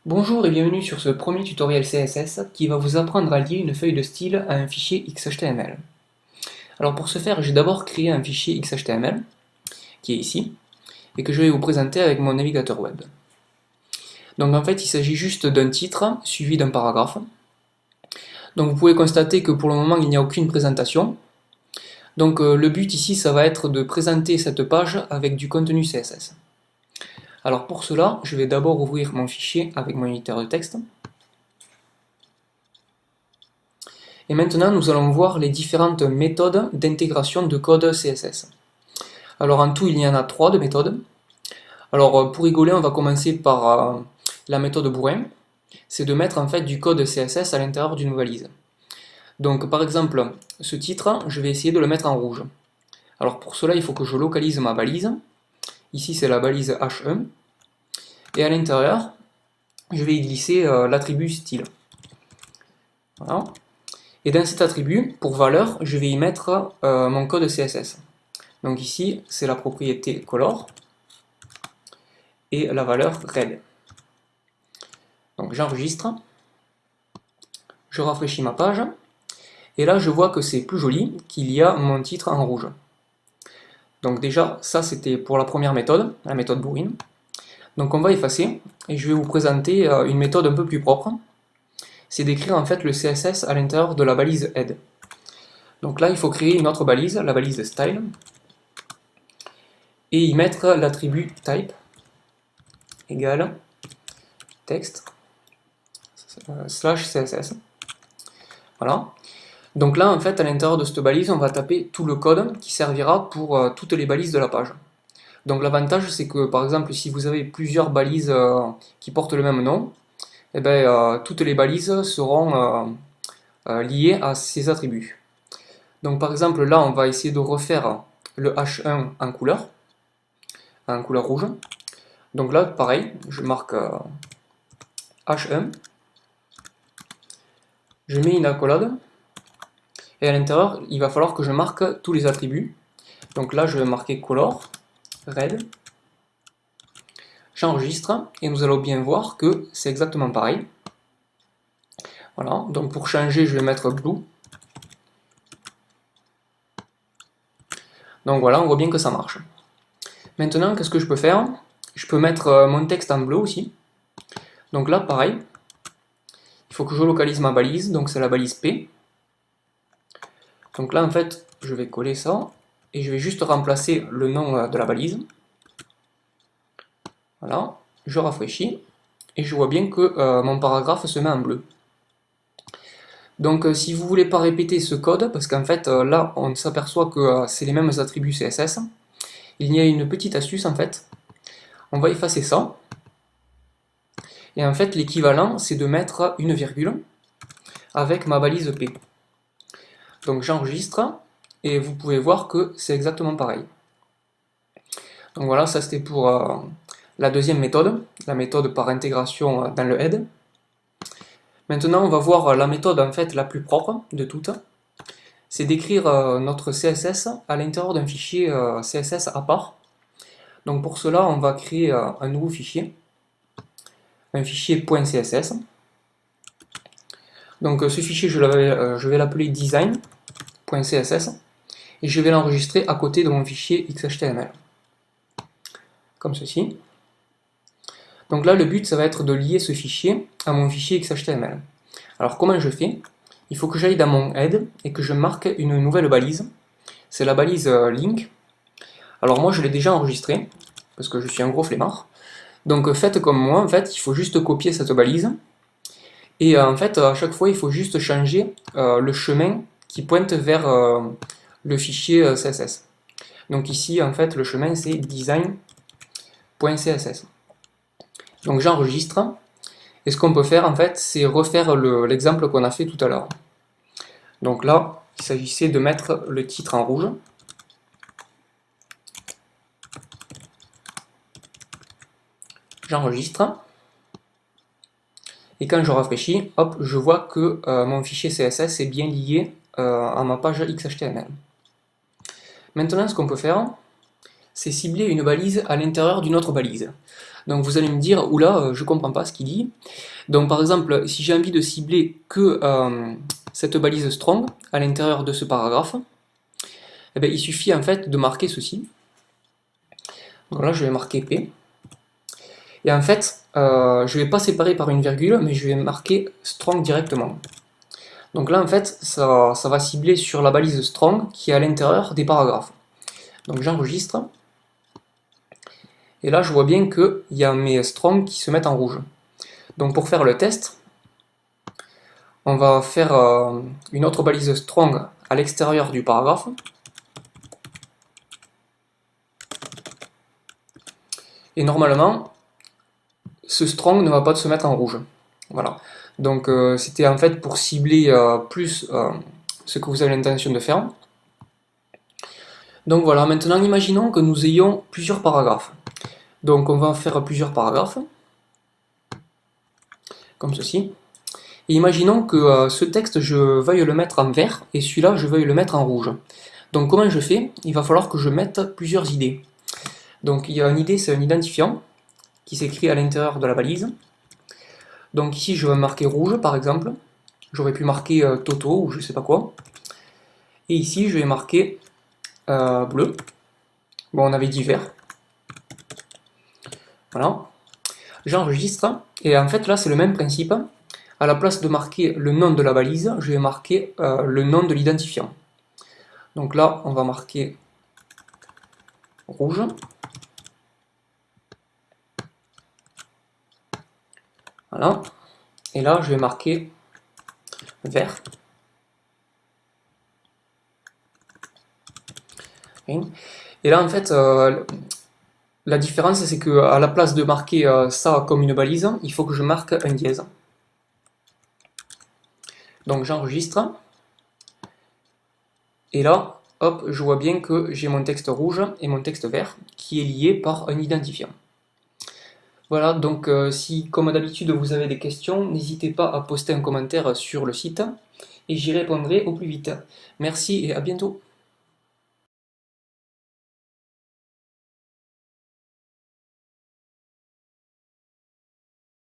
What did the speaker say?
Bonjour et bienvenue sur ce premier tutoriel CSS qui va vous apprendre à lier une feuille de style à un fichier XHTML. Alors pour ce faire, j'ai d'abord créé un fichier XHTML, qui est ici, et que je vais vous présenter avec mon navigateur web. Donc en fait, il s'agit juste d'un titre suivi d'un paragraphe. Donc vous pouvez constater que pour le moment, il n'y a aucune présentation. Donc le but ici, ça va être de présenter cette page avec du contenu CSS. Alors pour cela, je vais d'abord ouvrir mon fichier avec mon éditeur de texte. Et maintenant, nous allons voir les différentes méthodes d'intégration de code CSS. Alors en tout, il y en a 3 de méthodes. Alors pour rigoler, on va commencer par la méthode bourrin. C'est de mettre en fait du code CSS à l'intérieur d'une valise. Donc par exemple, ce titre, je vais essayer de le mettre en rouge. Alors pour cela, il faut que je localise ma balise. Ici, c'est la balise H1. Et à l'intérieur, je vais y glisser l'attribut style. Voilà. Et dans cet attribut, pour valeur, je vais y mettre mon code CSS. Donc ici, c'est la propriété color et la valeur red. Donc j'enregistre, je rafraîchis ma page, et là je vois que c'est plus joli, qu'il y a mon titre en rouge. Donc déjà, ça c'était pour la première méthode, la méthode bourrine. Donc on va effacer, et je vais vous présenter une méthode un peu plus propre. C'est d'écrire en fait le CSS à l'intérieur de la balise head. Donc là, il faut créer une autre balise, la balise style, et y mettre l'attribut type égale texte slash CSS. Voilà. Donc là, en fait, à l'intérieur de cette balise, on va taper tout le code qui servira pour toutes les balises de la page. Donc l'avantage, c'est que, par exemple, si vous avez plusieurs balises qui portent le même nom, eh ben, toutes les balises seront liées à ces attributs. Donc par exemple, là, on va essayer de refaire le H1 en couleur rouge. Donc là, pareil, je marque H1, je mets une accolade, et à l'intérieur, il va falloir que je marque tous les attributs. Donc là, je vais marquer color, red, j'enregistre, et nous allons bien voir que c'est exactement pareil. Voilà, donc pour changer, je vais mettre blue. Donc voilà, on voit bien que ça marche. Maintenant, qu'est-ce que je peux faire? Je peux mettre mon texte en bleu aussi. Donc là, pareil, il faut que je localise ma balise, donc c'est la balise P. Donc là, en fait, je vais coller ça, et je vais juste remplacer le nom de la balise. Voilà, je rafraîchis, et je vois bien que mon paragraphe se met en bleu. Donc si vous ne voulez pas répéter ce code, parce qu'en fait là on s'aperçoit que c'est les mêmes attributs CSS, il y a une petite astuce en fait. On va effacer ça, et en fait l'équivalent c'est de mettre une virgule avec ma balise P. Donc j'enregistre, et vous pouvez voir que c'est exactement pareil. Donc voilà, ça c'était pour la deuxième méthode, la méthode par intégration dans le head. Maintenant on va voir la méthode en fait la plus propre de toutes, c'est d'écrire notre CSS à l'intérieur d'un fichier CSS à part. Donc pour cela, on va créer un nouveau fichier, un fichier .css. Donc ce fichier, je vais l'appeler design.css, et je vais l'enregistrer à côté de mon fichier XHTML, comme ceci. Donc là, le but, ça va être de lier ce fichier à mon fichier XHTML. Alors comment je fais? Il faut que j'aille dans mon head et que je marque une nouvelle balise. C'est la balise link. Alors moi, je l'ai déjà enregistré, parce que je suis un gros flemmard. Donc faites comme moi, en fait, il faut juste copier cette balise. Et en fait, à chaque fois, il faut juste changer le chemin qui pointe vers le fichier CSS. Donc ici, en fait, le chemin, c'est design.css. Donc j'enregistre. Et ce qu'on peut faire, en fait, c'est refaire l'exemple qu'on a fait tout à l'heure. Donc là, il s'agissait de mettre le titre en rouge. J'enregistre. Et quand je rafraîchis, hop, je vois que mon fichier CSS est bien lié à ma page XHTML. Maintenant, ce qu'on peut faire, c'est cibler une balise à l'intérieur d'une autre balise. Donc vous allez me dire, oula, je comprends pas ce qu'il dit. Donc par exemple, si j'ai envie de cibler que cette balise strong à l'intérieur de ce paragraphe, eh bien, il suffit en fait de marquer ceci. Donc là, je vais marquer P. Et en fait, je ne vais pas séparer par une virgule, mais je vais marquer strong directement. Donc là, en fait, ça va cibler sur la balise strong qui est à l'intérieur des paragraphes. Donc j'enregistre. Et là, je vois bien qu'il y a mes strong qui se mettent en rouge. Donc pour faire le test, on va faire une autre balise strong à l'extérieur du paragraphe. Et normalement, ce strong ne va pas se mettre en rouge. Voilà. Donc c'était en fait pour cibler plus ce que vous avez l'intention de faire. Donc voilà, maintenant imaginons que nous ayons plusieurs paragraphes. Donc on va faire plusieurs paragraphes, comme ceci. Et imaginons que ce texte, je veuille le mettre en vert, et celui-là, je veuille le mettre en rouge. Donc comment je fais? Il va falloir que je mette plusieurs idées. Donc il y a une idée, c'est un identifiant, qui s'écrit à l'intérieur de la balise. Donc ici, je vais marquer rouge, par exemple. J'aurais pu marquer Toto, ou je sais pas quoi. Et ici, je vais marquer bleu. Bon, on avait dit vert. Voilà. J'enregistre, et en fait là c'est le même principe. À la place de marquer le nom de la balise, je vais marquer le nom de l'identifiant. Donc là on va marquer rouge. Voilà. Et là je vais marquer vert. Et là en fait la différence c'est que à la place de marquer ça comme une balise, il faut que je marque un dièse. Donc j'enregistre. Et là, hop, je vois bien que j'ai mon texte rouge et mon texte vert qui est lié par un identifiant. Voilà, donc si comme d'habitude vous avez des questions, n'hésitez pas à poster un commentaire sur le site et j'y répondrai au plus vite. Merci et à bientôt.